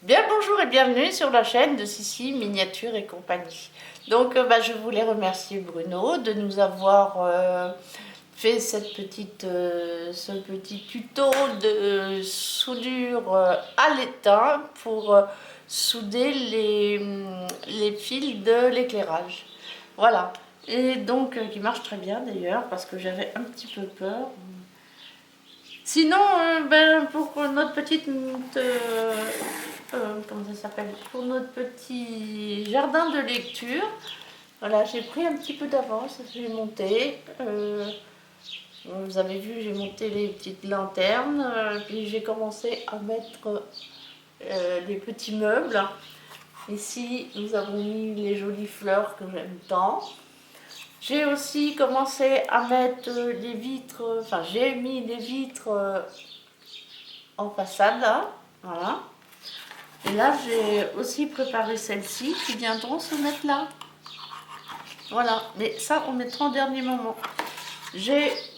Bien bonjour et bienvenue sur la chaîne de Sissi Miniature et compagnie. Donc je voulais remercier Bruno de nous avoir fait ce petit tuto de soudure à l'étain pour souder les fils de l'éclairage. Voilà. Et donc qui marche très bien d'ailleurs parce que j'avais un petit peu peur. Sinon, pour notre petite comment ça s'appelle, pour notre petit jardin de lecture, voilà, j'ai pris un petit peu d'avance, j'ai monté. Vous avez vu, j'ai monté les petites lanternes, puis j'ai commencé à mettre les petits meubles. Ici, nous avons mis les jolies fleurs que j'aime tant. J'ai aussi commencé à mettre les vitres, enfin j'ai mis les vitres en façade, là, voilà. Et là, j'ai aussi préparé celles-ci qui viendront se mettre là. Voilà, mais ça, on mettra en dernier moment.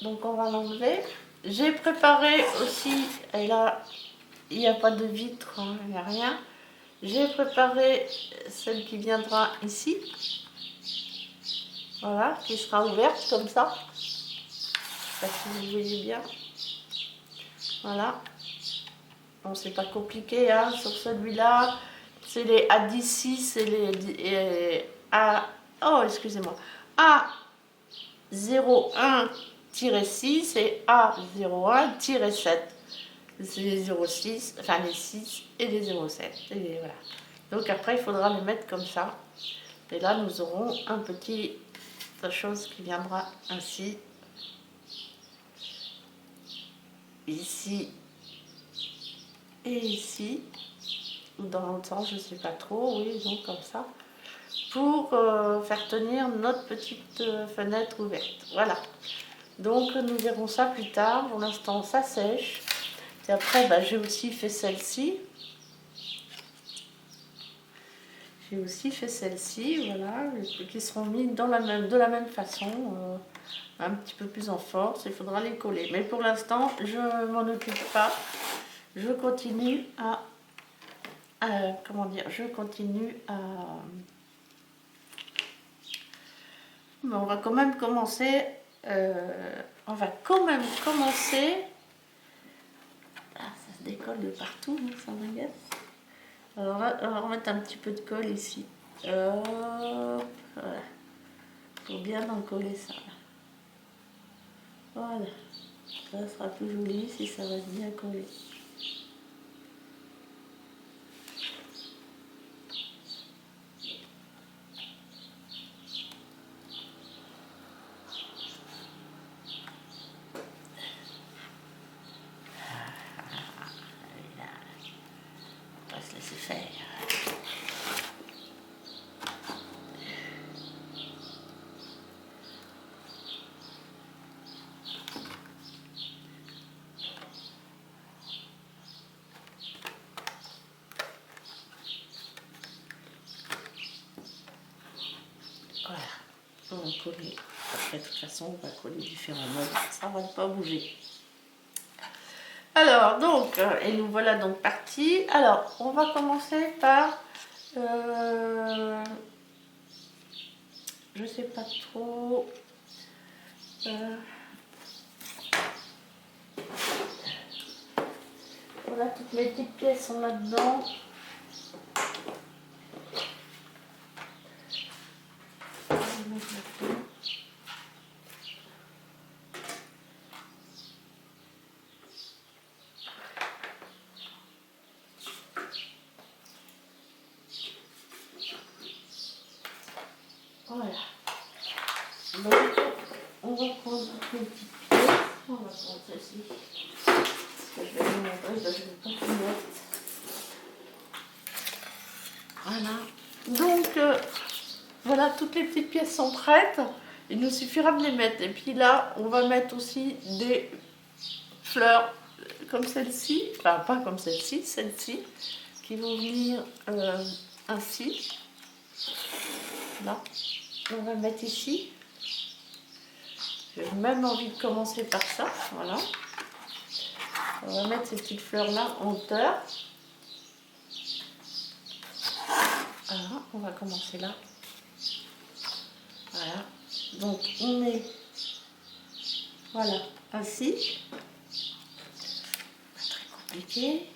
Donc on va l'enlever. J'ai préparé aussi, et là, il n'y a pas de vitre, hein, il n'y a rien. J'ai préparé celle qui viendra ici. Voilà, qui sera ouverte comme ça. Je sais pas si vous voyez bien. Voilà. Bon, c'est pas compliqué, hein, sur celui-là. C'est les A16 et les A... Oh, excusez-moi. A01-6 et A01-7. C'est les 06, enfin les 6 et les 07. Et voilà. Donc après, il faudra les mettre comme ça. Et là, nous aurons un petit chose qui viendra ainsi. Ici et ici. Ou dans l'autre sens, je ne sais pas trop. Oui, donc comme ça. Pour faire tenir notre petite fenêtre ouverte. Voilà. Donc nous verrons ça plus tard. Pour l'instant, ça sèche. Et après, j'ai aussi fait celle-ci. J'ai aussi fait celle-ci, voilà, qui seront mis de la même façon, un petit peu plus en force. Il faudra les coller. Mais pour l'instant, je ne m'en occupe pas. Je continue comment dire, je continue à... Mais on va quand même commencer... on va quand même commencer... Ah, ça se décolle de partout, hein, ça m'agace. Alors là, on va remettre un petit peu de colle ici. Voilà. Pour bien en coller ça. Voilà. Ça sera plus joli si ça reste bien collé. On va se laisser faire. Voilà. On va coller. Après, de toute façon, on va coller différents modes. Ça ne va pas bouger. Alors, donc, et nous voilà donc partis. Alors, on va commencer par... je sais pas trop... voilà, toutes mes petites pièces sont là-dedans. Voilà. Donc, on va prendre toutes les petites pièces. On va prendre celle-ci. Je vais vous montrer, je ne vais pas tout mettre. Voilà. Donc, voilà, toutes les petites pièces sont prêtes. Il nous suffira de les mettre. Et puis là, on va mettre aussi des fleurs comme celle-ci. Enfin, pas comme celle-ci, celle-ci. Qui vont venir ainsi. Là. On va mettre ici. J'ai même envie de commencer par ça. Voilà. On va mettre ces petites fleurs-là en hauteur. on va commencer là. Voilà. Donc on est, voilà, ainsi. Pas très compliqué.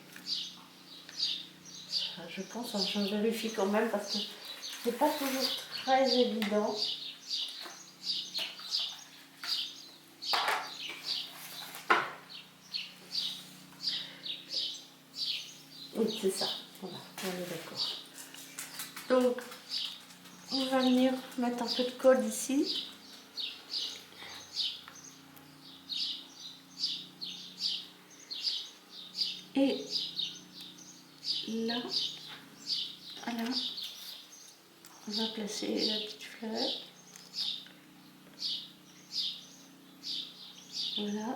Je pense, je vérifie quand même parce que c'est pas toujours très évident. Oui, c'est ça. Voilà, on est d'accord. Donc, on va venir mettre un peu de colle ici. Et là, voilà, on va placer la petite fleur. Voilà,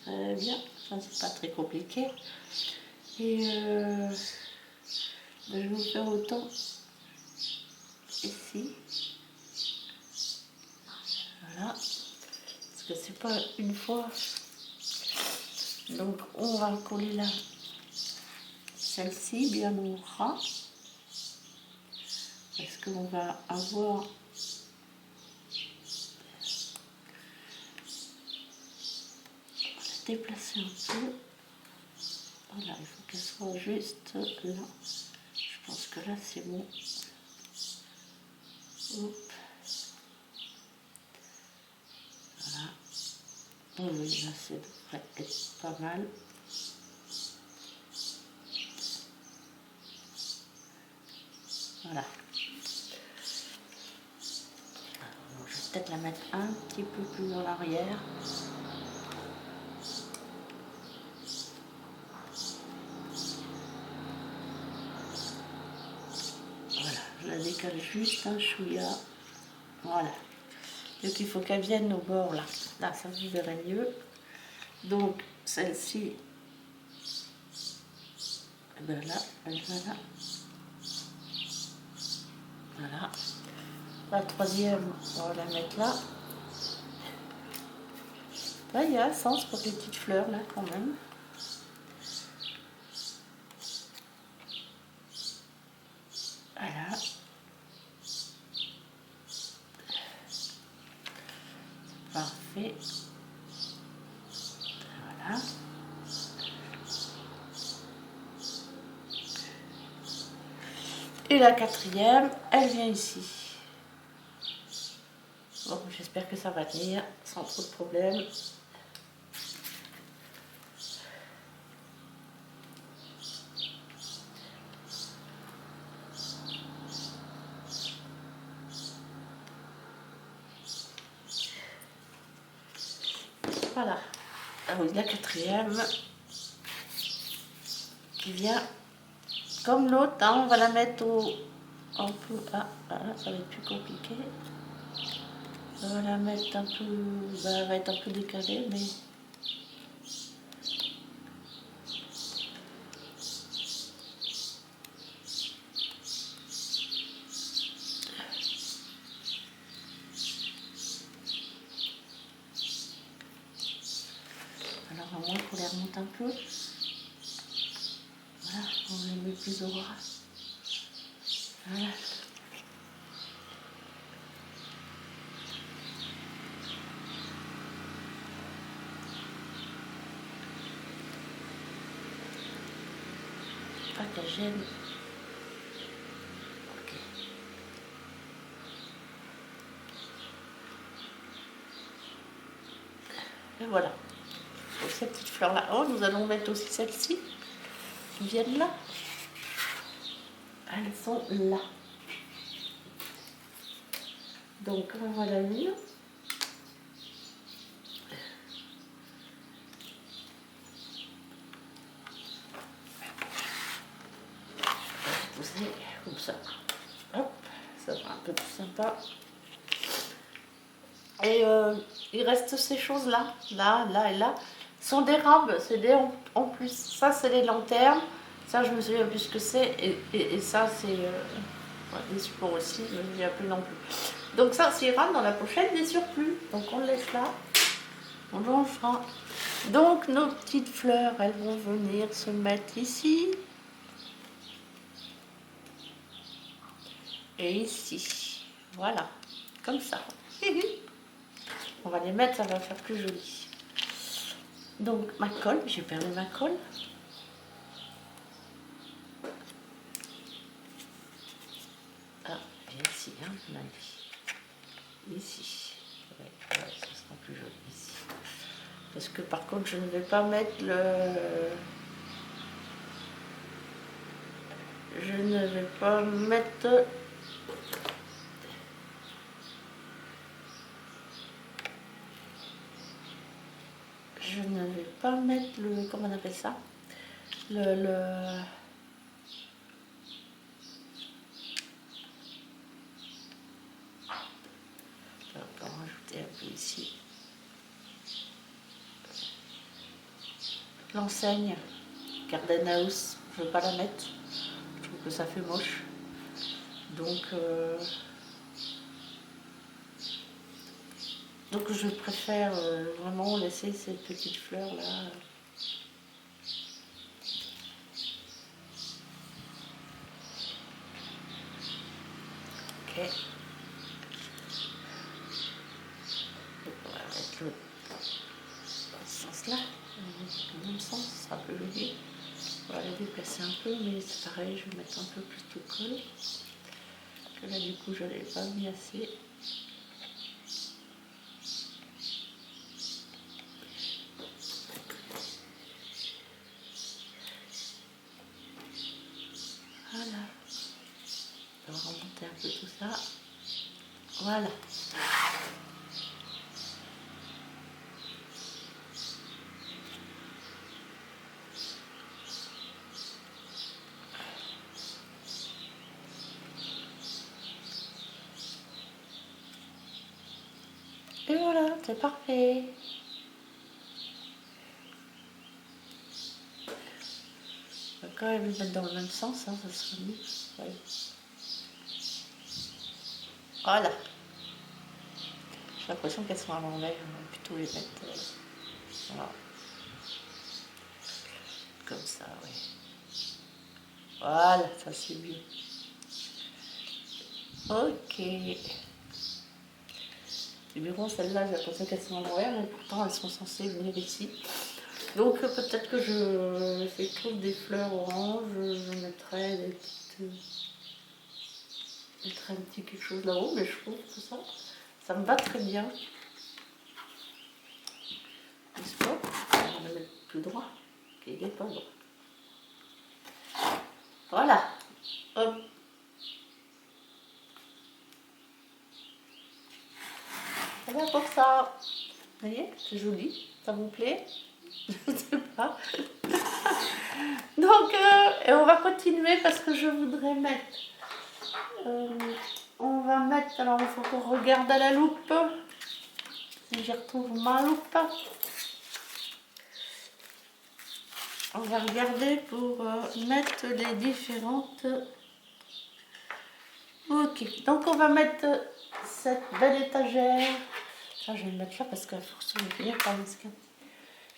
très bien. Ça, c'est pas très compliqué. Et je vais vous faire autant ici. Voilà, parce que c'est pas une fois. Donc, on va coller là celle-ci bien au ras. Parce qu'on va avoir déplacer un peu. Voilà, il faut qu'elle soit juste là. Je pense que là c'est bon. Hop. Voilà. Oui, là ça devrait être pas mal. Voilà. Alors, je vais peut-être la mettre un petit peu plus en arrière. Voilà, je la décale juste un chouïa. Voilà. Donc il faut qu'elle vienne au bord là. Là, ça vous verrez mieux. Donc celle-ci, ben là, elle va là. Voilà. La troisième, on va la mettre là. Là, il y a un sens pour les petites fleurs là quand même. Voilà. Parfait. Voilà. Et la quatrième, elle vient ici. Bon, j'espère que ça va tenir sans trop de problèmes. Voilà. Ah oui, la quatrième qui vient comme l'autre, hein, on va la mettre un peu. Ah, voilà, ça va être plus compliqué. On va la mettre un peu. Bah, elle va être un peu décalée, mais. Alors, à moins qu'on les remonte un peu. Voilà, on les met plus au ras. Voilà. Pas qu'elle gêne. Ok. Et voilà. Pour ces petites fleurs là. Oh, nous allons mettre aussi celles-ci qui viennent là. Elles sont là. Donc voilà une. Pousser comme ça. Hop, ça sera un peu plus sympa. Et il reste ces choses là, là et là. Ce sont des rames, c'est des en plus. Ça c'est les lanternes. Ça je me souviens plus ce que c'est. Et ça c'est des supports aussi, je ne me souviens plus non plus. Donc ça c'est ira dans la pochette des surplus. Donc on le laisse là. On le fera. Donc nos petites fleurs, elles vont venir se mettre ici. et ici. Voilà, comme ça. On va les mettre, ça va faire plus joli. Donc ma colle, j'ai perdu ma colle. Ah, et ici, hein, on a dit. Ici. Ouais, ça sera plus joli ici. Parce que par contre, je ne vais pas mettre le... Je ne vais pas mettre... Je ne vais pas mettre le... Comment on appelle ça? Le... Je vais en rajouter un peu ici. L'enseigne Garden House, je ne veux pas la mettre. Je trouve que ça fait moche. Donc je préfère vraiment laisser ces petites fleurs là. Ok. Donc on va mettre l'autre dans ce sens là. Dans le même sens, ce sera plus joli. On va les déplacer un peu, mais c'est pareil, je vais mettre un peu plus de colle. Que là du coup je ne l'ai pas mis assez. Voilà. On va remonter un peu tout ça. Voilà. Et voilà, c'est parfait. On va quand même le mettre dans le même sens, hein, ça sera mieux. Ouais. Voilà. J'ai l'impression qu'elles sont à l'envers, on va plutôt les mettre voilà. Comme ça, oui. Voilà, ça c'est mieux. Ok. Les bureaux, celles-là, j'ai l'impression qu'elles sont à l'envers, mais pourtant elles sont censées venir ici. Donc peut-être que si je trouve des fleurs oranges, je mettrai des petites... Je mettrai un petit quelque chose là-haut, mais je trouve que ça me va très bien. N'est-ce pas? On va le mettre plus droit, qu'il n'est pas droit. Voilà. Hop. Voilà pour ça. Vous voyez, c'est joli. Ça vous plaît? Je ne sais pas. Donc, et on va continuer parce que je voudrais mettre... on va mettre... Alors, il faut qu'on regarde à la loupe. Si j'y retrouve ma loupe. On va regarder pour mettre les différentes... Ok, donc on va mettre cette belle étagère. Ah, je vais le mettre là parce qu'à force on va finir par l'escalier.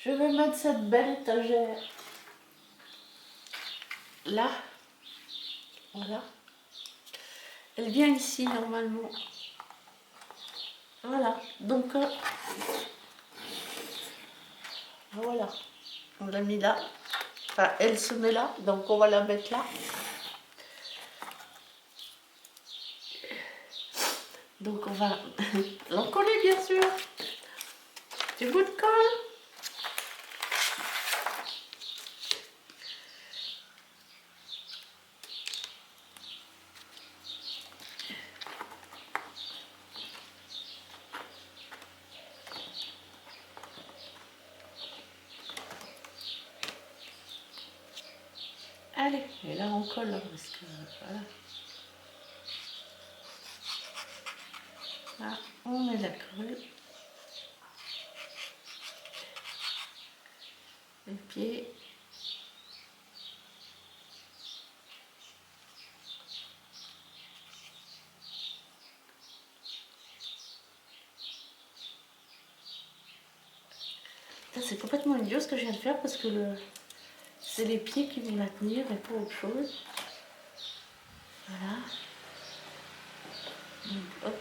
Je vais mettre cette belle étagère là. Voilà. Elle vient ici normalement. Voilà. Donc voilà. On l'a mis là. Enfin, elle se met là. Donc on va la mettre là. Donc on va l'encoller bien sûr. Du bout de colle. Allez, et là on colle hein, parce que voilà. Là, on met la colle. Les pieds. C'est complètement idiot ce que je viens de faire parce que c'est les pieds qui vont la tenir et pas autre chose. Voilà. Donc, hop,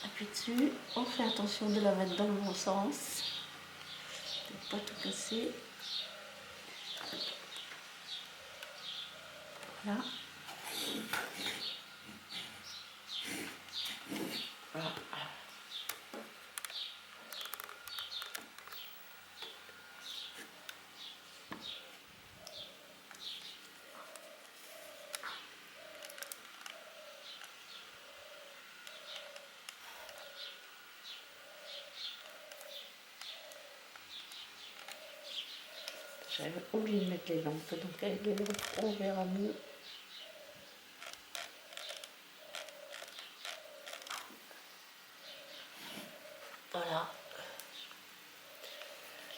appuie dessus. On fait attention de la mettre dans le bon sens. De ne pas tout casser. Voilà. Voilà. J'avais oublié de mettre les lampes, donc avec les lampes on verra mieux. Voilà.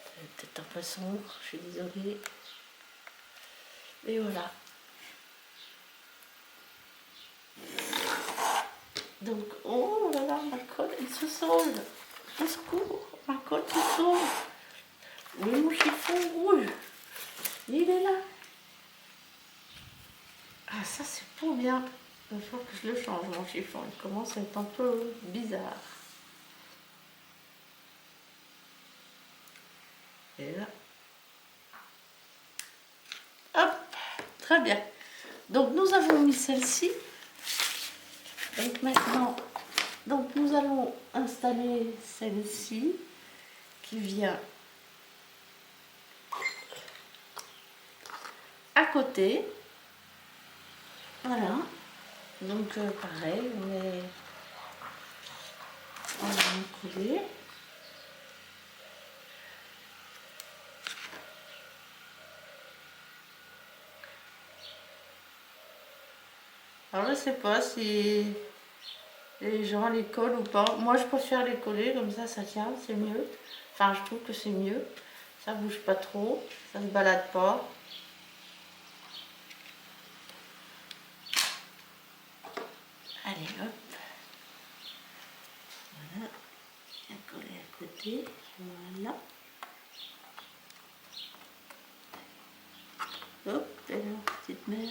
C'est peut-être un peu sombre, je suis désolée. Et voilà. Donc, oh là là, ma colle, elle se sauve. Au secours, ma colle se sauve. Oui, mon chiffon rouge. Il est là. Ah, ça, c'est pas bien. Il faut que je le change, mon chiffon. Il commence à être un peu bizarre. Et là. Hop, très bien. Donc, nous avons mis celle-ci. Donc, maintenant, nous allons installer celle-ci qui vient à côté. Voilà. Donc, pareil, on va coller. Alors, je sais pas si les gens les collent ou pas. Moi, je préfère les coller, comme ça tient, c'est mieux. Enfin, je trouve que c'est mieux. Ça bouge pas trop, ça ne se balade pas. Allez, hop. Voilà. Bien collé à côté. Voilà. Hop, et là, petite mère.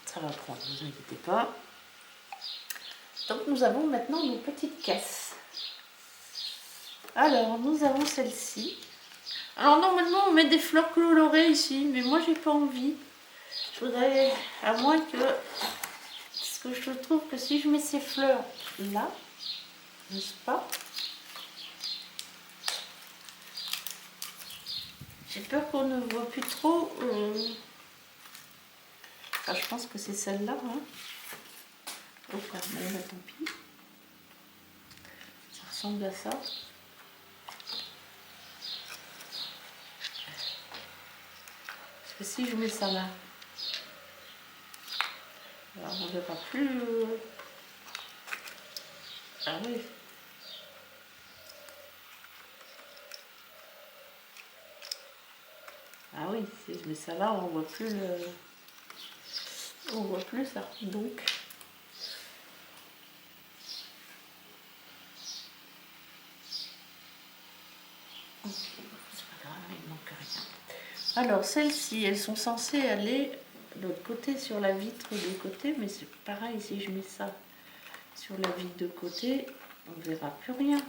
Ça va prendre, ne vous inquiétez pas. Donc nous avons maintenant nos petites caisses. Alors nous avons celle-ci. Alors normalement on met des fleurs colorées ici, mais moi j'ai pas envie. Je voudrais, à moins que, parce que je trouve que si je mets ces fleurs là, n'est-ce pas? J'ai peur qu'on ne voit plus trop. Enfin, je pense que c'est celle-là. Hein. Oh, bon, bah, tant pis. Ça ressemble à ça. Parce que si je mets ça là, alors on ne verra plus. Ah oui. Ah oui, si je mets ça là, on voit plus le. On voit plus ça. Donc. C'est pas grave, il manque rien. Alors celles-ci, elles sont censées aller de l'autre côté sur la vitre de côté, mais c'est pareil, si je mets ça sur la vitre de côté, on ne verra plus rien.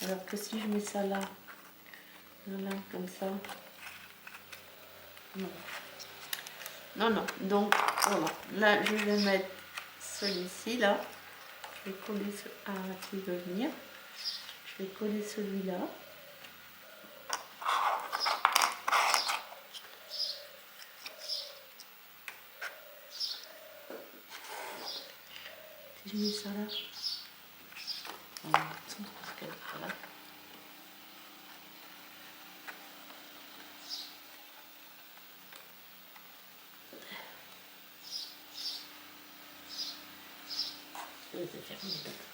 Alors que si je mets ça là, voilà, comme ça, non. Non, non, donc voilà, là je vais mettre celui-ci là, je vais coller, qui veut venir, je vais coller celui-là. Si je mets ça là, parce que voilà. Je vais fermer l'autre.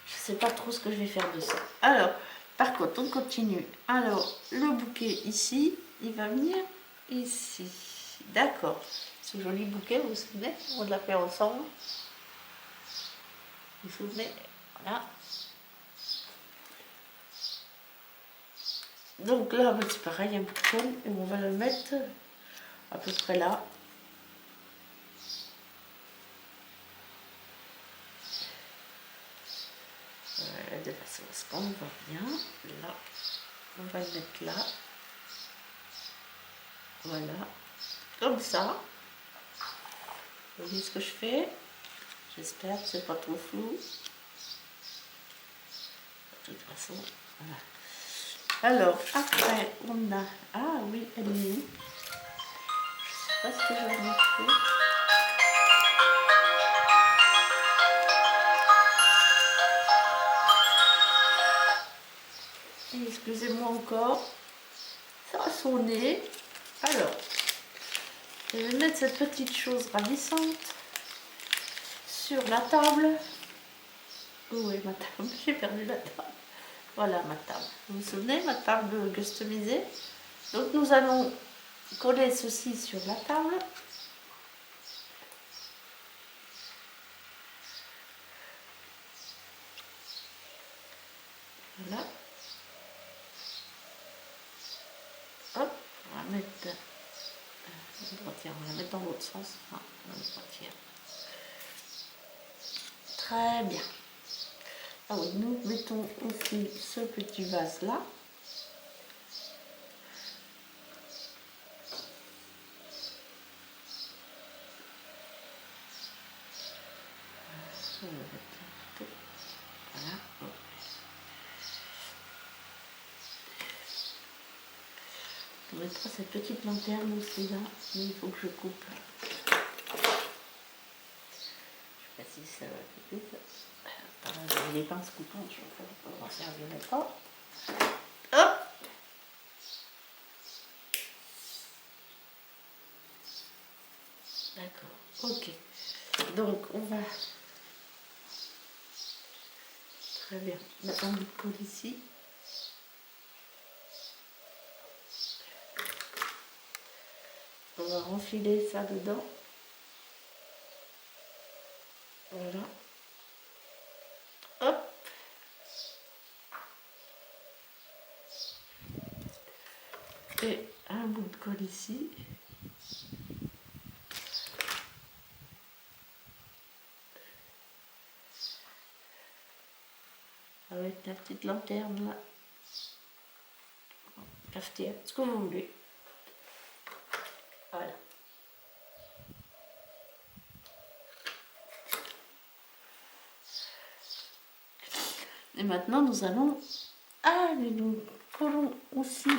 Je sais pas trop ce que je vais faire de ça. Alors, Par contre, on continue. Alors, le bouquet ici, il va venir ici. D'accord. Ce joli bouquet, vous vous souvenez? On l'a fait ensemble. Vous vous souvenez? Voilà. Donc là, c'est pareil, un bouton, et on va le mettre à peu près là. De façon à ce qu'on voit bien. Là, on va le mettre là. Voilà. Comme ça. Vous voyez ce que je fais? J'espère que c'est pas trop flou. De toute façon, voilà. Alors, après, on a... Ah oui, elle est où? Je sais pas ce que j'en ai fait. Excusez-moi encore, ça a sonné. Alors, je vais mettre cette petite chose ravissante sur la table. Où est ma table? J'ai perdu la table. Voilà ma table. Vous vous souvenez, ma table customisée? Donc nous allons coller ceci sur la table. Voilà. Hop, on va mettre on va la mettre dans l'autre sens. Enfin, très bien. Ah oui, nous mettons aussi ce petit vase là. Voilà. On mettra cette petite lanterne aussi là, mais il faut que je coupe. Je sais pas si ça va couper. J'ai les pinces coupantes, je ne m'en servirai pas. Hop! D'accord, ok. Donc on va très bien mettre un bout de colle ici. On va renfiler ça dedans. Voilà. Hop. Et un bout de colle ici. Avec la petite lanterne là. Cafetière, ce que vous voulez. Voilà. Et maintenant nous allons... Ah, mais nous collons aussi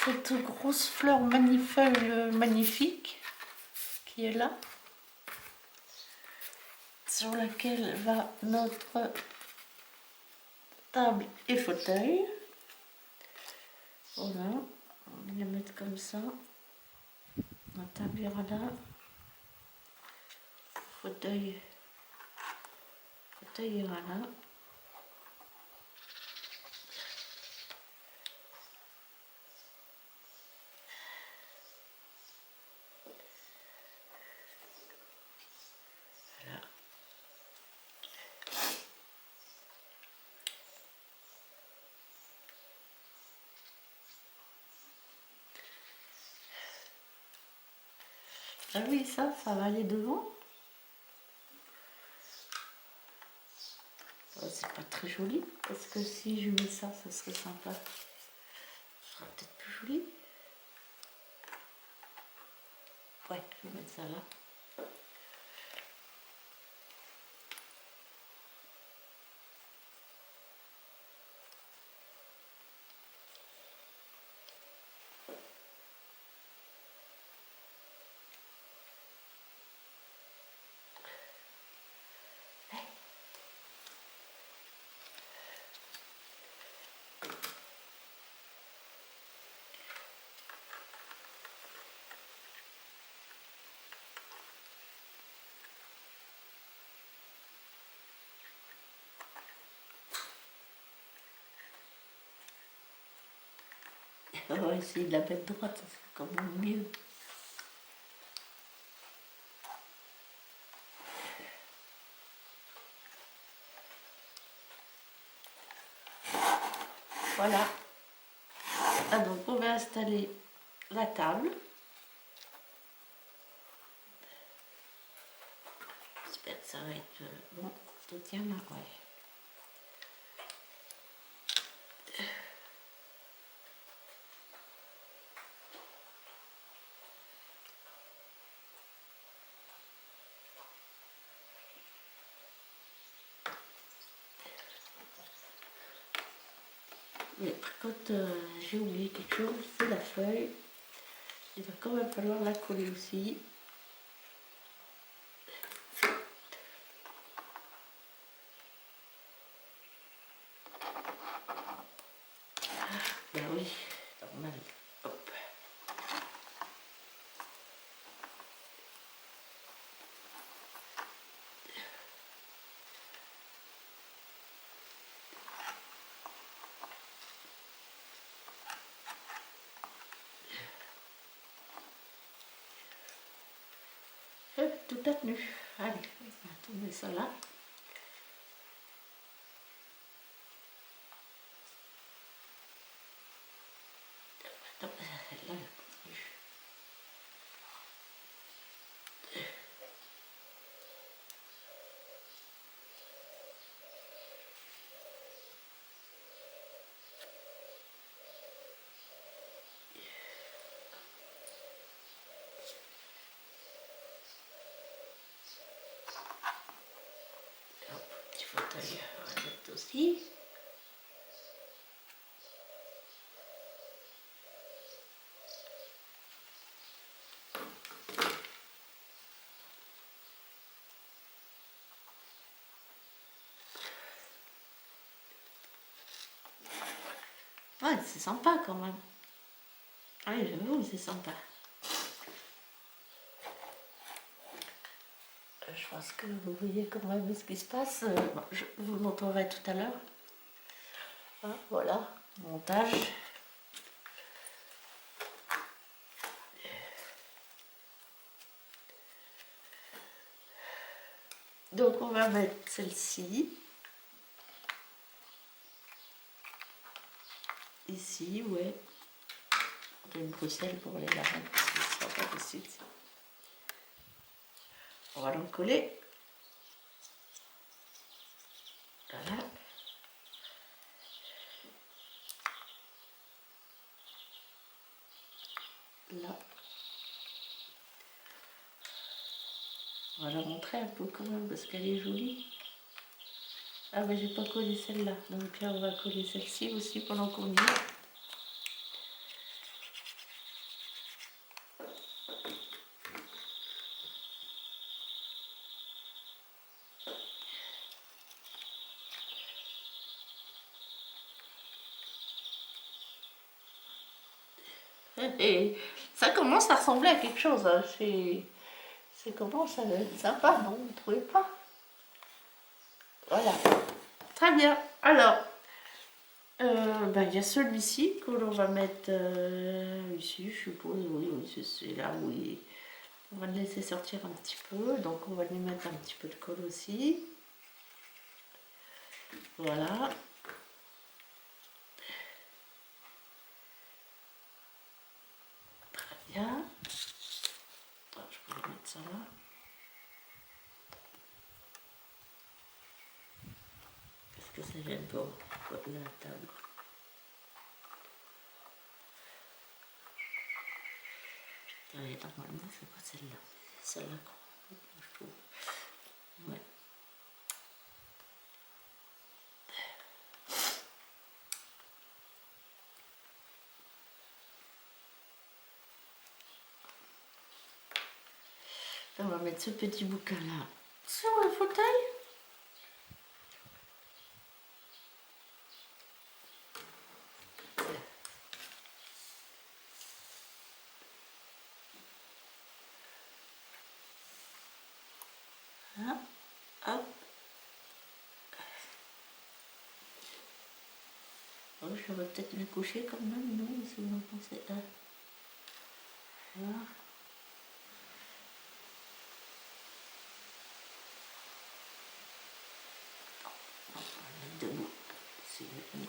cette grosse fleur magnifique qui est là, sur laquelle va notre table et fauteuil. Voilà, on va les mettre comme ça. La table ira là. Fauteuil ira là. Voilà. Ah oui, ça va aller devant. C'est pas très joli, parce que si je mets ça, ça serait sympa. Ce sera peut-être plus joli. Ouais, je vais mettre ça là. On va essayer de la mettre droite, c'est quand même mieux. Voilà. Ah, donc on va installer la table. J'espère que ça va être bon. Tout tient là, ouais. Mais par contre, j'ai oublié quelque chose, c'est la feuille. Il va quand même falloir la coller aussi. Ben oui, normal. Hop. Tout a tenu. Allez, on va tourner ça là. Attends, là, elle a tenu. Hop, petit fauteuil, on va mettre aussi. Ouais, c'est sympa quand même. Oui, j'avoue, c'est sympa. Je pense que vous voyez quand même ce qui se passe. Bon, je vous le montrerai tout à l'heure. Hein, voilà, montage. Donc on va mettre celle-ci. Ici, ouais. J'ai une Bruxelles pour aller la mettre parce que ce sera pas possible. On va l'en coller. Voilà. Là. On va la montrer un peu quand même parce qu'elle est jolie. Ah mais j'ai pas collé celle-là. Donc là on va coller celle-ci aussi pendant qu'on y est. Et ça commence à ressembler à quelque chose. Hein. C'est commence à être sympa, non? Vous ne trouvez pas? Voilà. Très bien. Alors, il y a celui-ci que l'on va mettre ici, je suppose. Oui, c'est là où on va le laisser sortir un petit peu. Donc, on va lui mettre un petit peu de colle aussi. Voilà. Très bien. Attends, je peux mettre ça là. Parce que ça gêne pas de la table. Normalement, c'est pas celle-là. C'est celle-là je trouve. Ouais. On va mettre ce petit bouquin là sur le fauteuil. Voilà. Hop. j'aurais peut-être le coucher quand même, non? Si vous en pensez. Voilà. On va mettre debout. C'est mieux.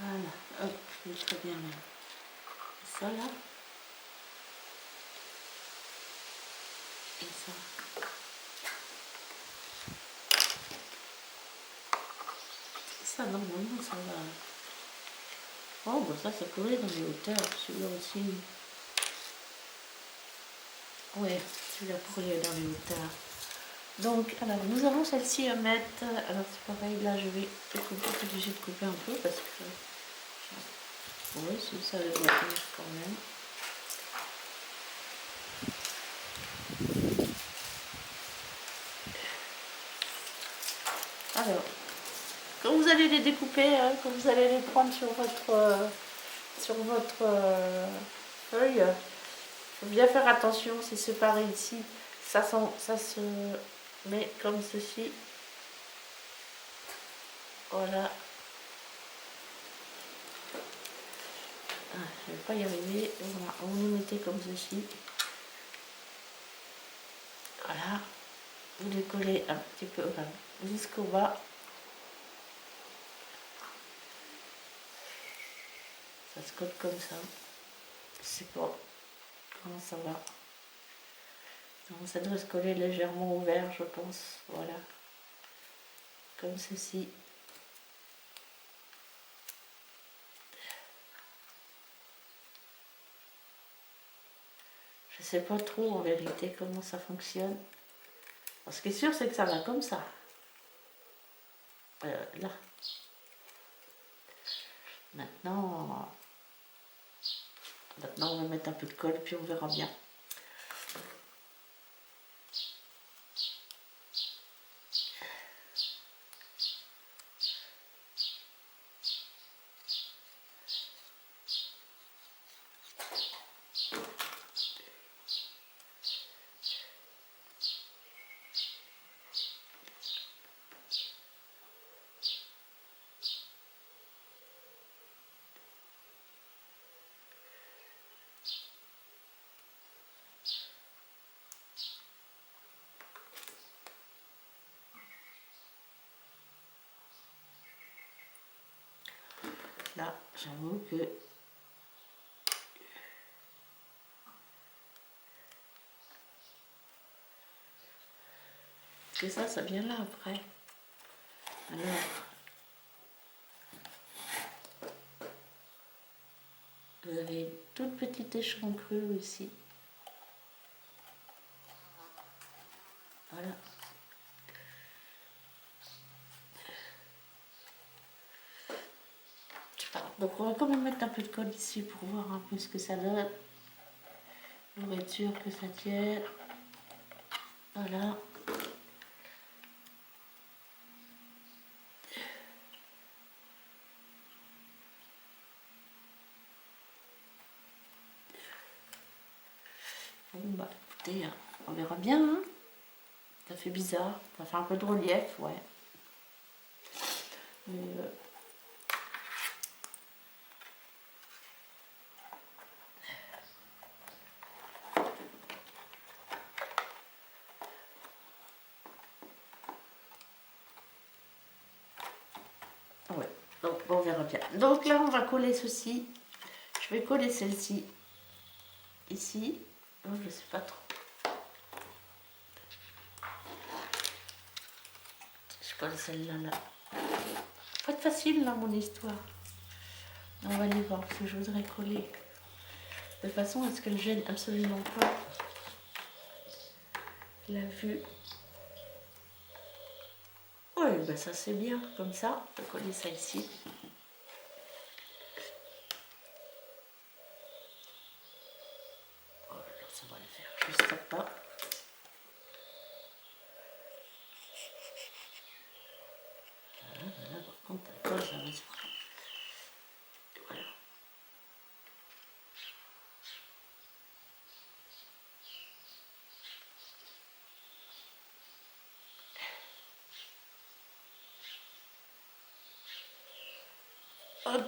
Voilà, hop, c'est très bien là. Ça là. Et ça. Ça, normalement, ça va. Oh, bah ça, c'est collé dans les hauteurs. Celui-là aussi. Ouais, celui-là collé dans les hauteurs. Donc, alors, nous avons celle-ci à mettre. Alors, c'est pareil, là, je vais être obligée de couper un peu parce que. Oui, ça devrait tenir quand même. Alors, quand vous allez les découper, hein, quand vous allez les prendre sur votre feuille, il faut bien faire attention, c'est séparé ici. Ça se met comme ceci. Voilà. Ah, je ne vais pas y arriver. Voilà, vous les mettez comme ceci. Voilà. Vous les collez un petit peu jusqu'au bas. Ça se colle comme ça. Je sais pas comment ça va. Donc, ça doit se coller légèrement ouvert, je pense. Voilà. Comme ceci. Je sais pas trop en vérité comment ça fonctionne. Alors, ce qui est sûr, c'est que ça va comme ça. Là. Maintenant, on va mettre un peu de colle, puis on verra bien. Là, j'avoue que ça vient là après. Alors, vous avez une toute petite échancrure ici. Voilà. Donc on va quand même mettre un peu de colle ici pour voir un peu ce que ça donne. Pour être sûr que ça tienne. Voilà. Bon bah écoutez, on verra bien. Hein. Ça fait bizarre. Ça fait un peu de relief, ouais. Mais ouais, donc on verra bien. Donc là, on va coller ceci. Je vais coller celle-ci ici. Oh, je sais pas trop. Je colle celle-là là. Pas de facile là mon histoire. On va aller voir ce que je voudrais coller. De façon à ce qu'elle gêne absolument pas la vue. Oui, ben ça c'est bien, comme ça, on peut coller ça ici. Hop.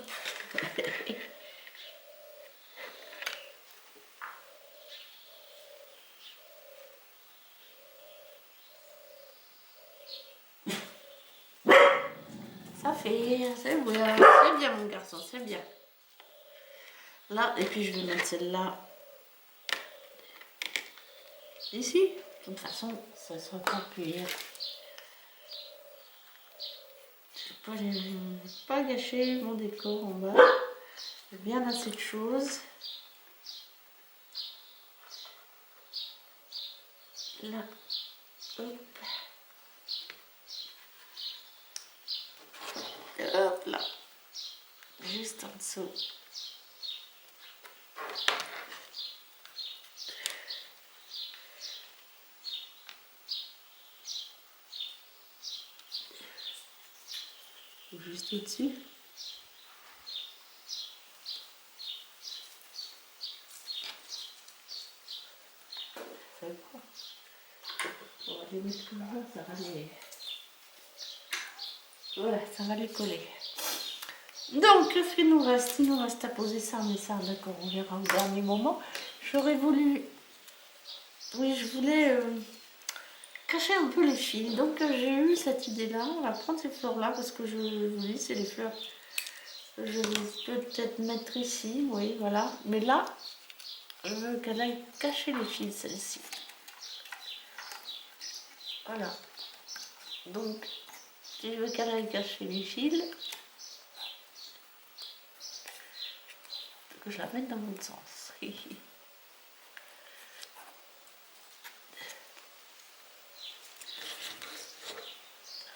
Ça fait, c'est bien mon garçon, c'est bien. Là, et puis je vais mettre celle-là ici. De toute façon, ça ne sera pas pire. Je ne vais pas gâcher mon décor en bas. J'ai bien assez de choses. Là, hop. Hop là. Juste en dessous. Juste au-dessus. Ça va pas. On va les mettre comme ça va les... Voilà, ça va les coller. Donc, qu'est-ce qu'il nous reste? Il nous reste à poser ça, mais ça, d'accord, on verra au dernier moment. J'aurais voulu... Oui, je voulais cacher un peu les fils. Donc, j'ai eu cette idée-là. On va prendre ces fleurs-là, parce que je vous dis, c'est les fleurs que je peux peut-être mettre ici. Oui, voilà. Mais là, je veux qu'elle aille cacher les fils, celle-ci. Voilà. Donc, si je veux qu'elle aille cacher les fils, que je la mette dans l'autre sens.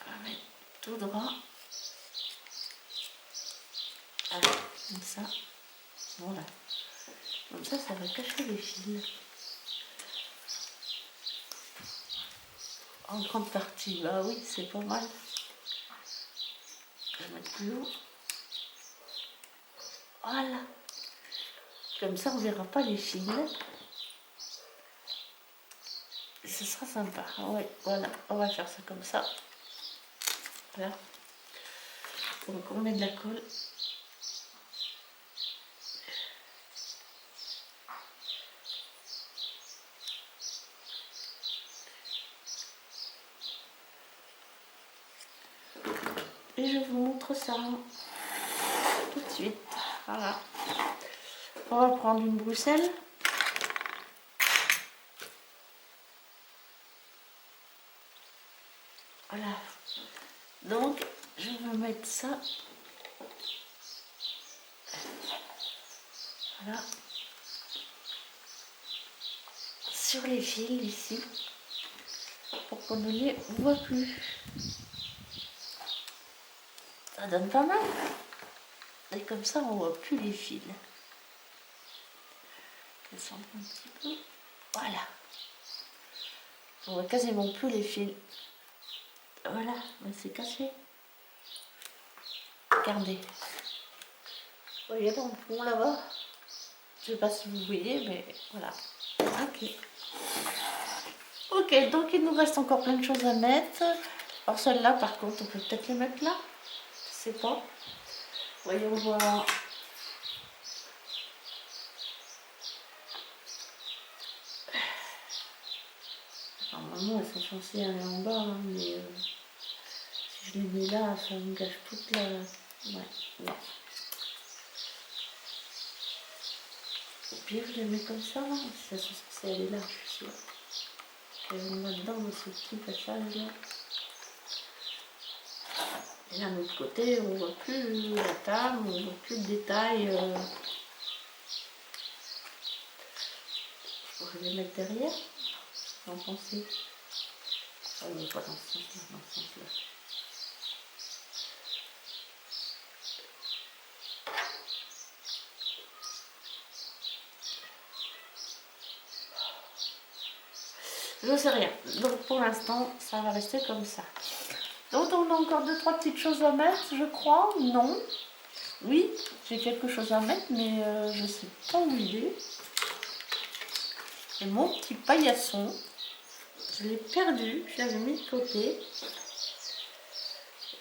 On va mettre tout droit. Allez, comme ça. Voilà. Comme ça, ça va cacher les fils. En grande partie, bah oui, c'est pas mal. Je vais mettre plus haut. Voilà. Comme ça, on verra pas les fils. Ce sera sympa. Oui, voilà. On va faire ça comme ça. Voilà. Donc, on met de la colle. Et je vous montre ça tout de suite. Voilà. On va prendre une Bruxelles. Voilà. Donc, je vais mettre ça. Voilà. Sur les fils ici. Pour qu'on ne les voit plus. Ça donne pas mal. Et comme ça, on voit plus les fils. Descendre un petit peu. Voilà. On voit quasiment plus les fils. Voilà, c'est caché. Regardez. Vous voyez dans le fond là-bas? Je ne sais pas si vous voyez, mais voilà. Ok. Ok, donc il nous reste encore plein de choses à mettre. Alors celle-là, par contre, on peut peut-être les mettre là. Je sais pas. Voyons voir. Normalement, elles sont censées aller en bas, hein, mais si je les mets là, ça me gâche toute la... Ouais, non. Au pire, je les mets comme ça, là. Elles sont censées aller là, je suis sûre. Elles vont là-dedans, dans ce petit passage là. Et d'un autre côté, on ne voit plus la table, on ne voit plus le détail. Je pourrais les mettre derrière. Vous en pensez? Ah, il n'est pas dans ce sens-là, dans ce sens-là. Je ne sais rien. Donc pour l'instant, ça va rester comme ça. Donc on a encore 2-3 petites choses à mettre, je crois. Non. Oui, j'ai quelque chose à mettre, mais je ne sais pas où il est. Et mon petit paillasson, je l'ai perdu. Je l'avais mis de côté.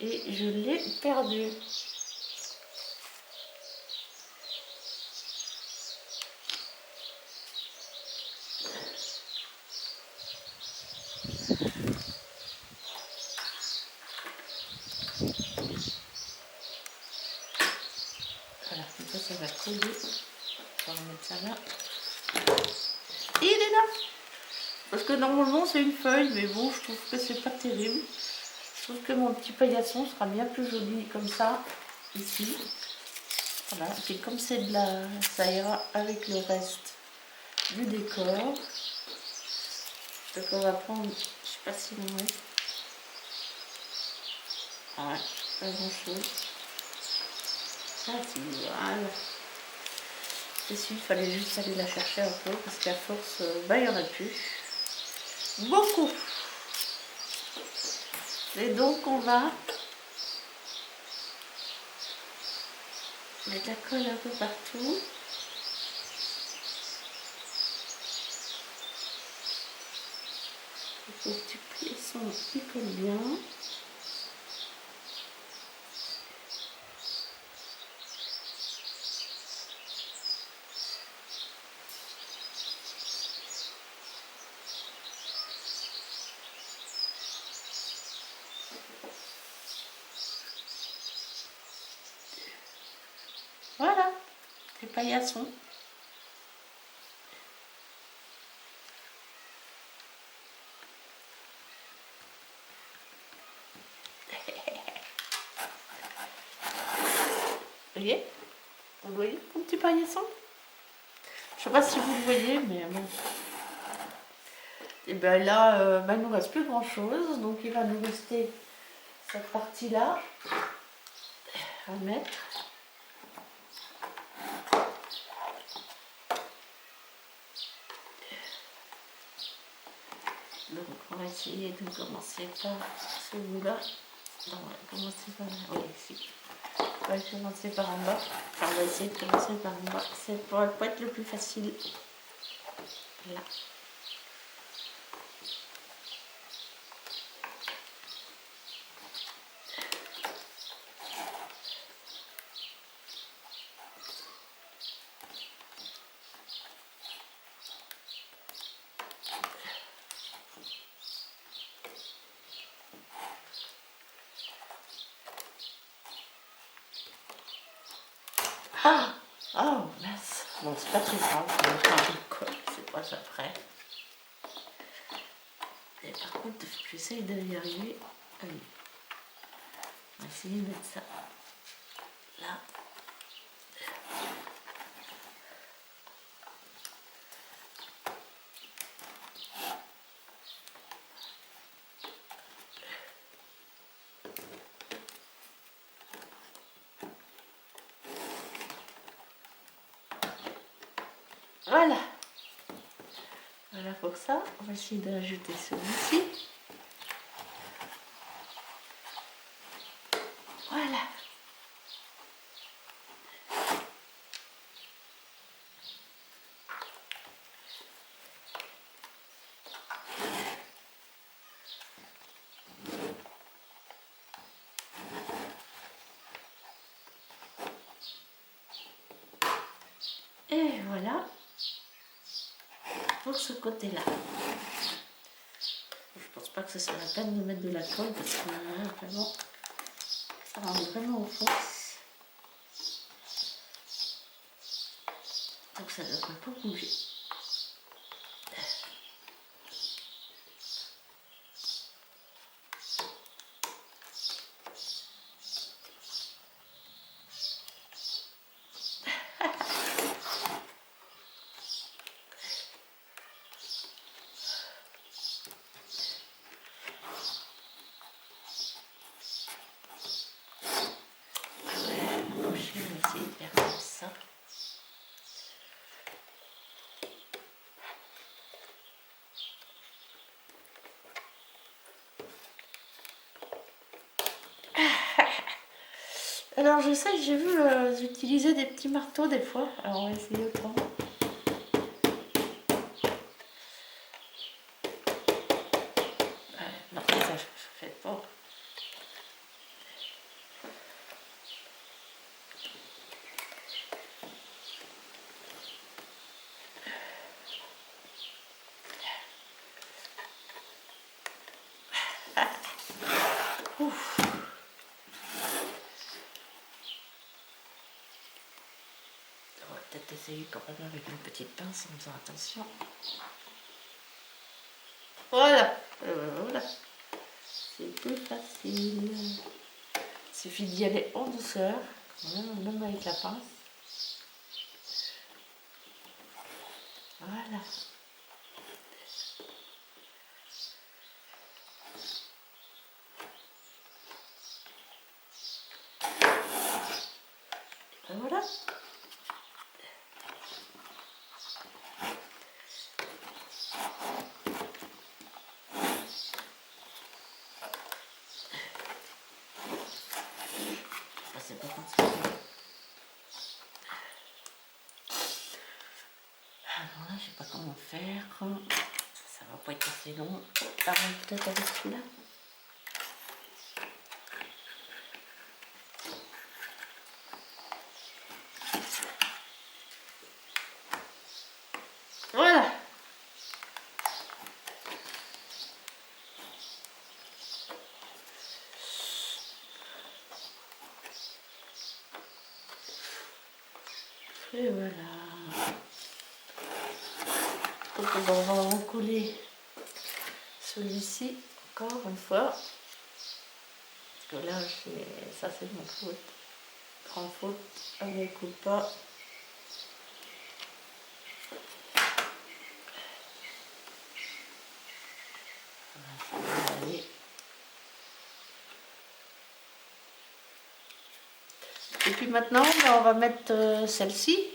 Et je l'ai perdu. ça là. Et il est là. Parce que normalement c'est une feuille, mais bon, je trouve que c'est pas terrible. Je trouve que mon petit paillasson sera bien plus joli comme ça, ici. Voilà, et puis comme c'est de la... ça ira avec le reste du décor. Donc on va prendre, je sais pas si vous voyez. Ouais, pas grand chose. Ah si, voilà. C'est sûr, il fallait juste aller la chercher un peu, parce qu'à force, bah il y en a plus. Beaucoup. Et donc on va mettre la colle un peu partout. Il faut que tu pièces il colle bien. Voilà, c'est paillasson. Vous voyez mon petit paillasson? Je sais pas si vous le voyez, mais bon. Et bien là, il ne nous reste plus grand chose, donc il va nous rester cette partie-là à mettre. Donc on va essayer de commencer par celui-là. Non, on va commencer par là. Oui, ici. On va commencer par en bas. Enfin, on va essayer de commencer par en bas. C'est pour être le plus facile. Là. Ah! Oh mince! Bon, c'est pas très grave, on va faire un colle, c'est pas ça prêt. Et par contre, j'essaye d'y arriver. Allez. On va essayer de mettre ça là. Voilà. Voilà pour ça. On va essayer d'ajouter celui-ci. Voilà. Et voilà pour ce côté-là. Je pense pas que ce soit la peine de mettre de la colle parce que vraiment, ça rentre vraiment au fond. Donc ça ne devrait pas bouger. Alors je sais que j'ai vu utiliser des petits marteaux des fois, alors on va essayer autrement. Non, ça je fais pas. Ouf. On va peut-être essayer quand même avec une petite pince en faisant attention. Voilà, voilà. C'est plus facile. Il suffit d'y aller en douceur, même avec la pince. Voilà. Et voilà. C'est pas compliqué. Alors là, je sais pas comment faire. Ça va pas être assez long. Pareil peut-être avec celui-là. Voilà. Et voilà. Donc on va recoller celui-ci encore une fois. Parce que là, ça c'est de ma faute. Grande faute, avec ou pas. Allez. Et puis maintenant, on va mettre celle-ci.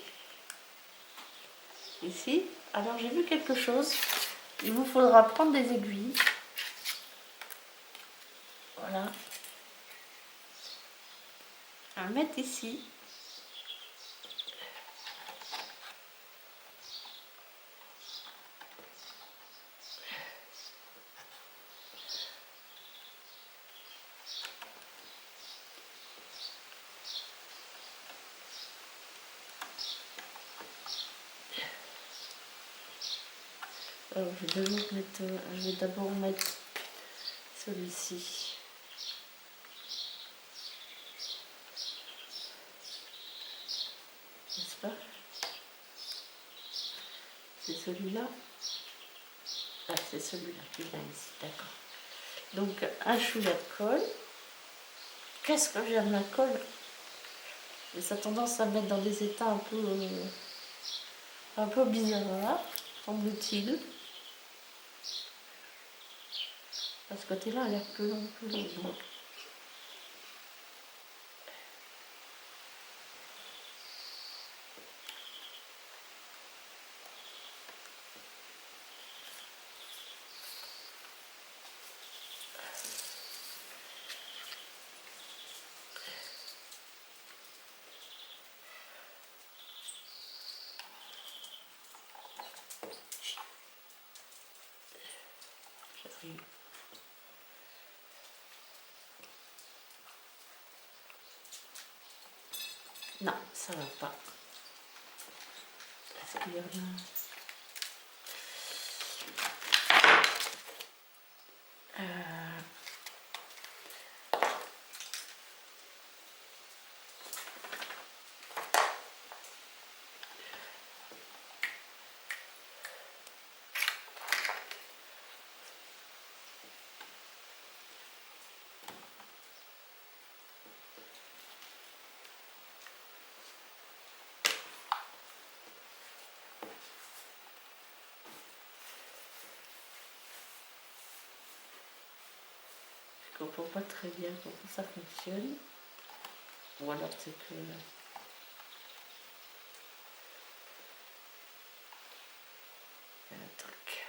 Ici. Alors j'ai vu quelque chose. Il vous faudra prendre des aiguilles. Voilà. On va mettre ici. Alors, je vais d'abord mettre celui-ci. N'est-ce pas? C'est celui-là. Ah, c'est celui-là qui vient ici, d'accord. Donc, un chouïa de colle. Qu'est-ce que j'aime la colle? Et ça a tendance à mettre dans des états un peu bizarres, semble-t-il. À ce côté-là, elle a l'air plus long, donc. J'arrive. Non, ça va pas. Est-ce qu'il y en a? Je comprends pas très bien comment ça fonctionne. Ou alors c'est que... Il y a un truc.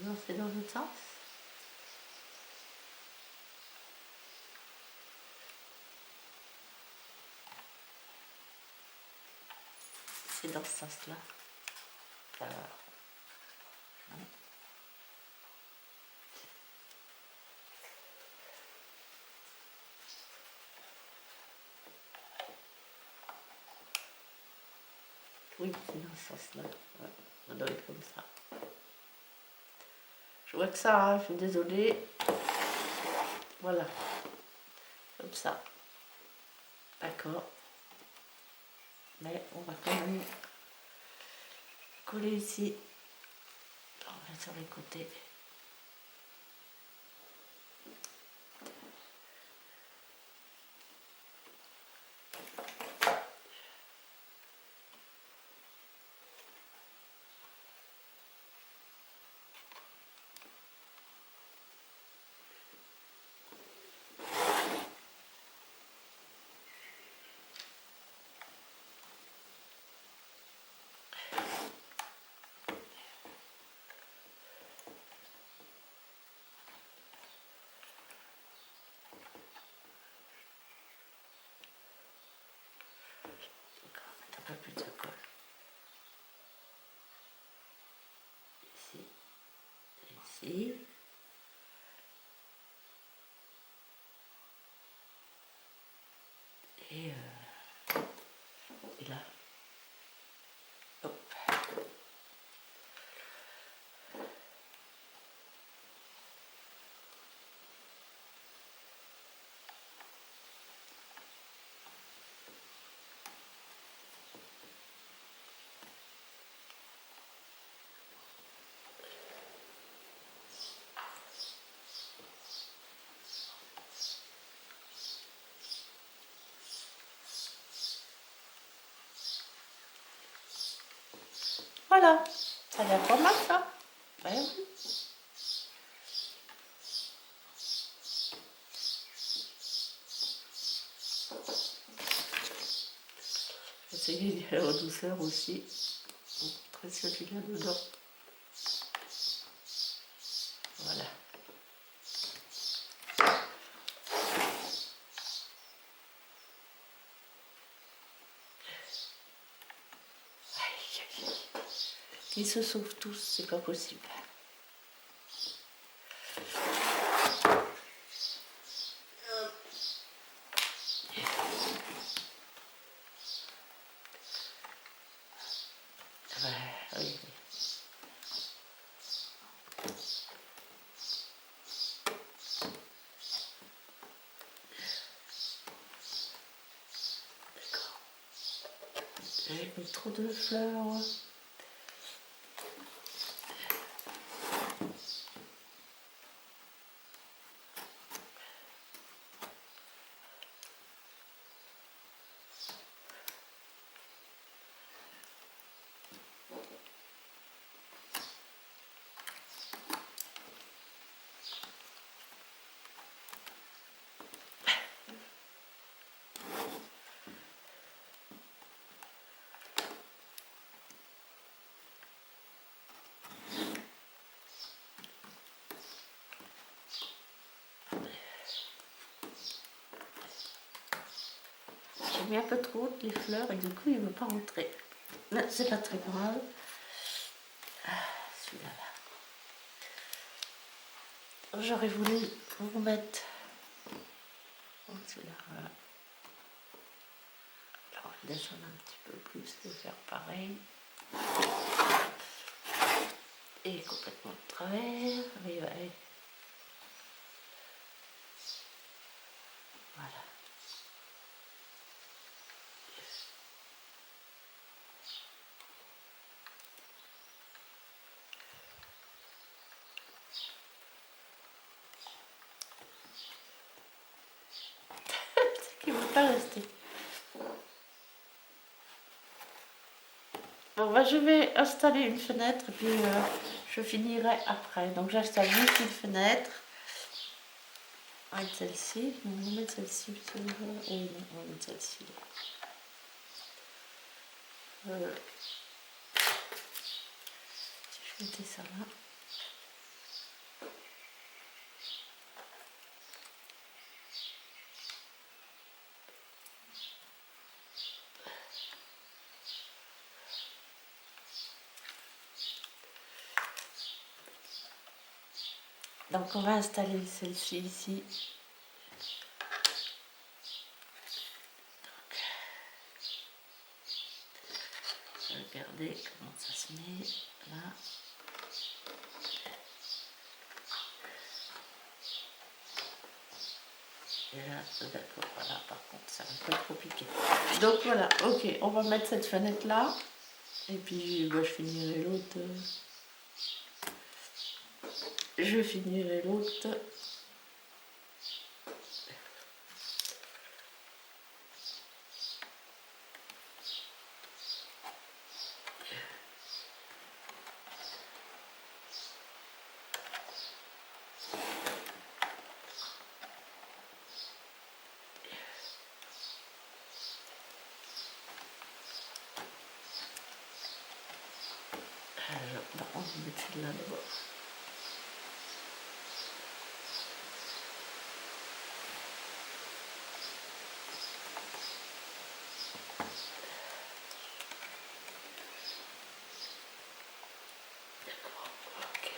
Non, c'est dans l'autre sens. c'est dans ce sens-là. Oui, c'est dans ce sens-là. Ouais, ça doit être comme ça. Je vois que ça, hein, je suis désolée. Voilà. Comme ça. D'accord. Mais on va quand même coller ici. On va sur les côtés. Un peu plus de colle. Ici. Ici. Et là. Hop. Voilà. Ça a l'air pas mal ça. Ouais, oui. Essayez d'y aller en douceur aussi. Très celui-là dedans. Voilà. Ils se sauvent tous, c'est pas possible. Oui. D'accord. J'ai mis trop de fleurs. J'ai mis un peu trop haute les fleurs et du coup il ne veut pas rentrer. Mais c'est pas très grave. Celui-là là. J'aurais voulu vous mettre celui-là. Voilà. Alors, on va descendre un petit peu plus et faire pareil. Et complètement de travers. Oui, ouais. Voilà. C'est qu'il ne veut pas rester. Bon, bah, je vais installer une fenêtre et puis je finirai après. Donc j'installe juste une fenêtre. On va mettre celle-ci. On va mettre celle-ci. Oui, non, on va mettre celle-ci. Si je mettais ça là. Donc on va installer celle-ci ici. Regardez comment ça se met là. Et là, d'accord, voilà, par contre, ça va pas être compliqué. Donc voilà, ok, on va mettre cette fenêtre là. Et puis, bah, je finirai l'autre. Je finirai l'autre. Alors, bah, on va mettre celle-là d'abord. D'accord, ok.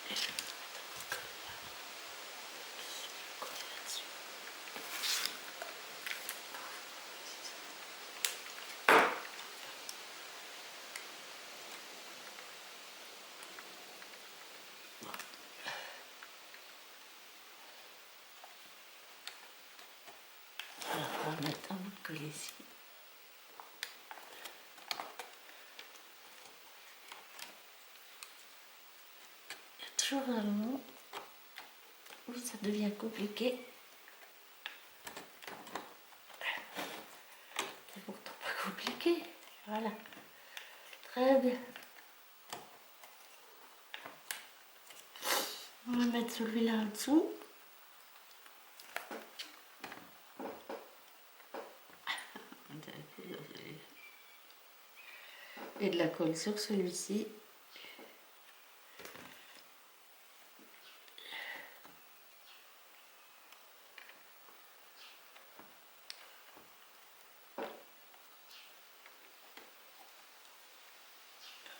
Et je vais mettre un peu là. Coller là-dessus. Alors, on va mettre un bout de coller ici. Il y a toujours un moment où ça devient compliqué. C'est pourtant pas compliqué. Voilà. Très bien. On va mettre celui-là en dessous. Et de la colle sur celui-ci.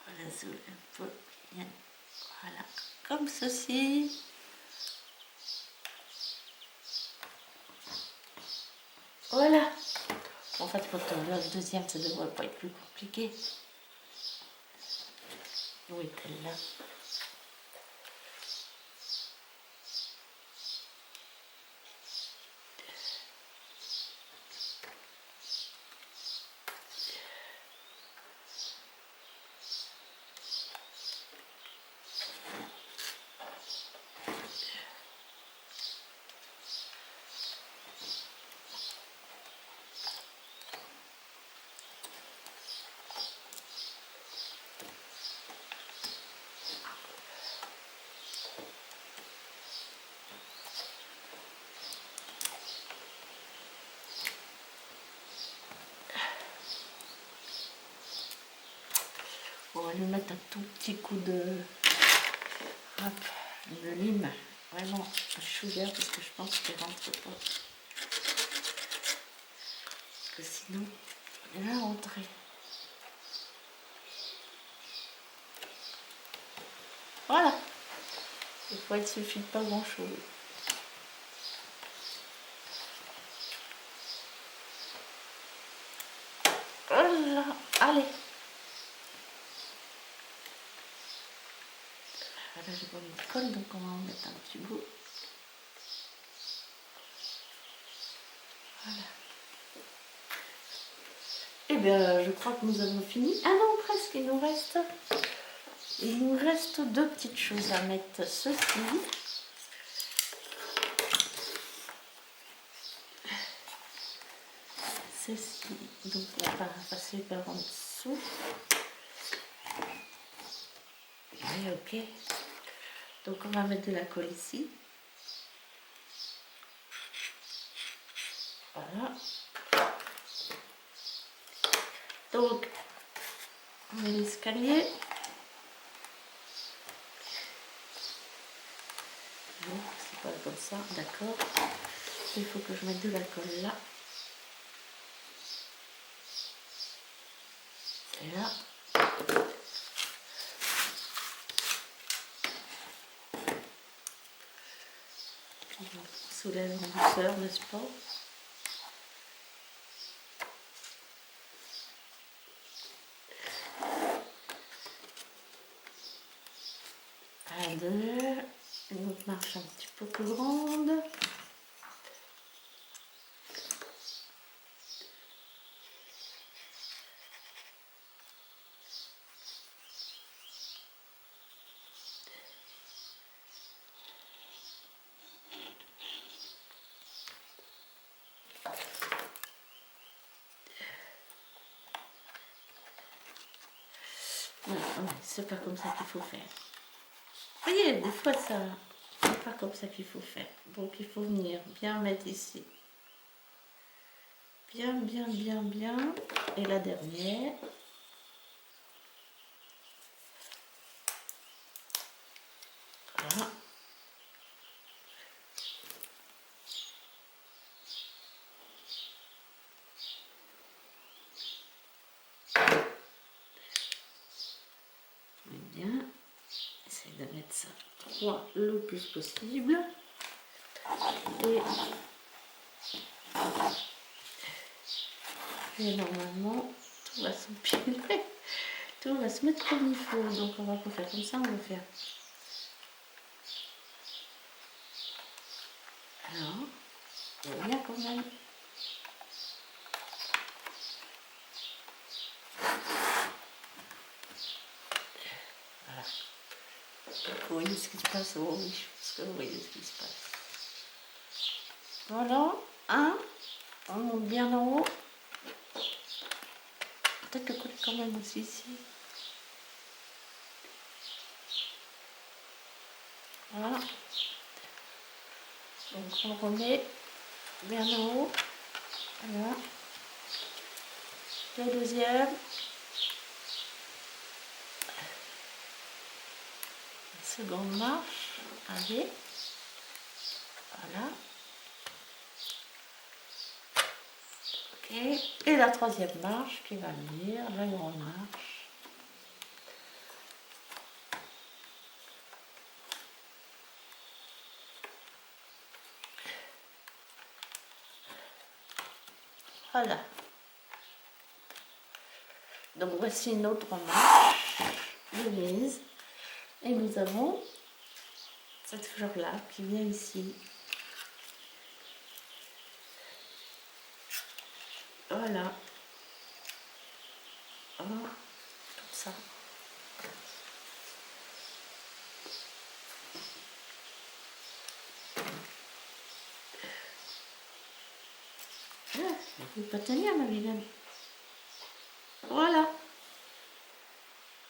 Voilà, c'est un peu bien. Voilà, comme ceci. Voilà. En fait, pour le deuxième, ça ne devrait pas être plus compliqué. Où est-elle là? On va lui mettre un tout petit coup hop, de lime. Vraiment un chouïa parce que je pense qu'il rentre pas. Parce que sinon, il va rentrer. Voilà. Des fois, il suffit de pas grand-chose. Voilà. Allez. Voilà, j'ai pas mis de colle, donc on va en mettre un petit bout. Voilà. Eh bien, je crois que nous avons fini. Ah non, presque, il nous reste deux petites choses à mettre. Ceci. Ceci. Donc, on va passer par en dessous. Oui, ok. Donc, on va mettre de la colle ici. Voilà. Donc, on met l'escalier. Non, c'est pas comme ça, d'accord. Il faut que je mette de la colle là. Et là. soulève en douceur, n'est-ce pas? Un, deux, une autre marche un petit peu plus grande. Ouais, c'est pas comme ça qu'il faut faire. Vous voyez, des fois ça, c'est pas comme ça qu'il faut faire. Donc il faut venir bien mettre ici. Bien, bien, bien, bien. Et la dernière. Voilà. Bien. Essaye de mettre ça droit le plus possible. Et normalement, tout va s'empiler. Tout va se mettre comme il faut. Donc on va pas faire comme ça, on va faire. Alors, il y a bien quand même. Voilà. Vous voyez ce qui se passe? Oh oui, je pense que vous voyez ce qui se passe. Voilà, on monte bien en haut. Peut-être le coller quand même aussi ici. Voilà. Donc on remet bien en haut. Voilà. Le deuxième. Seconde marche. Allez. Voilà. Ok. Et la troisième marche qui va venir, la grande marche. Voilà. Donc voici une autre marche de mise. Et nous avons cette fleur-là qui vient ici. Voilà. Voilà. Comme ça. Ah, je ne peux pas tenir ma vilaine. Voilà.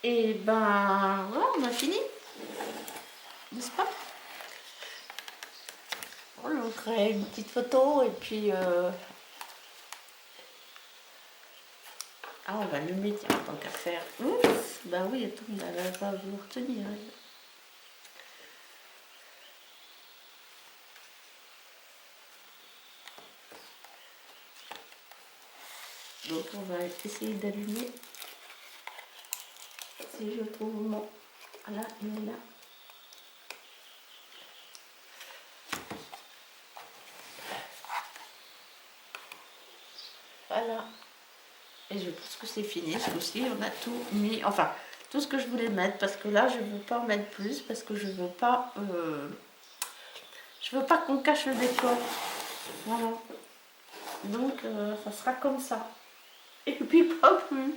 Et ben voilà, on a fini. N'est-ce pas? On vous ferait une petite photo et puis... Ah, on va le mettre en tant qu'à faire. Ouf, bah oui, attends, elle va pas vous retenir. Donc on va essayer d'allumer. Si je trouve mon... Voilà, il est là. Voilà. Et je pense que c'est fini. Ce coup-ci, on a tout mis. Enfin, tout ce que je voulais mettre. Parce que là, je ne veux pas en mettre plus. Parce que je veux pas... je veux pas qu'on cache le décor. Voilà. Donc, ça sera comme ça. Et puis pas plus.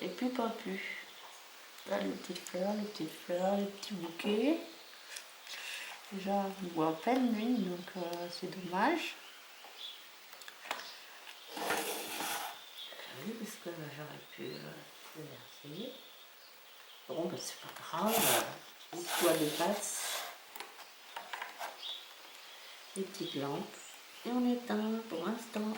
Et puis pas plus. Là, les petites fleurs, les petits bouquets. Déjà, on voit à peine lui, donc c'est dommage. Oui, parce que j'aurais pu le verser. Bon, ben, c'est pas grave. Les toits de passe. Les petites lampes. Et on éteint pour l'instant.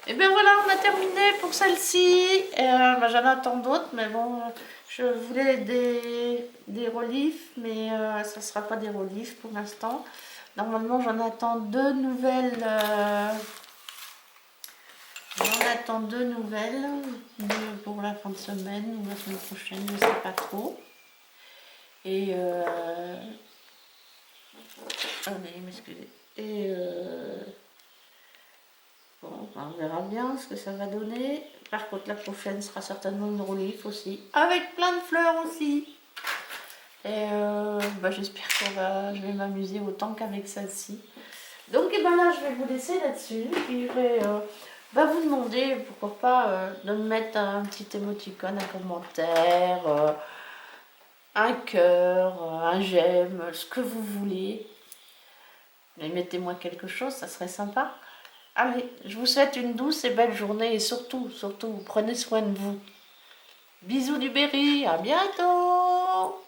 Et bien voilà, on a terminé pour celle-ci. Ben, j'en attends d'autres, mais bon, je voulais des reliefs, mais ça ne sera pas des reliefs pour l'instant. Normalement, j'en attends deux nouvelles. J'en attends deux nouvelles pour la fin de semaine ou la semaine prochaine, je ne sais pas trop. Et allez, m'excusez. Et bon, on verra bien ce que ça va donner. Par contre, la prochaine sera certainement une relief aussi, avec plein de fleurs aussi. Et j'espère je vais m'amuser autant qu'avec celle-ci. Donc et ben là, je vais vous laisser là-dessus. Puis je vais vous demander, pourquoi pas, de me mettre un petit émoticône, un commentaire, un cœur, un j'aime, ce que vous voulez. Mais mettez-moi quelque chose, ça serait sympa. Allez, je vous souhaite une douce et belle journée et surtout, prenez soin de vous. Bisous du Berry, à bientôt!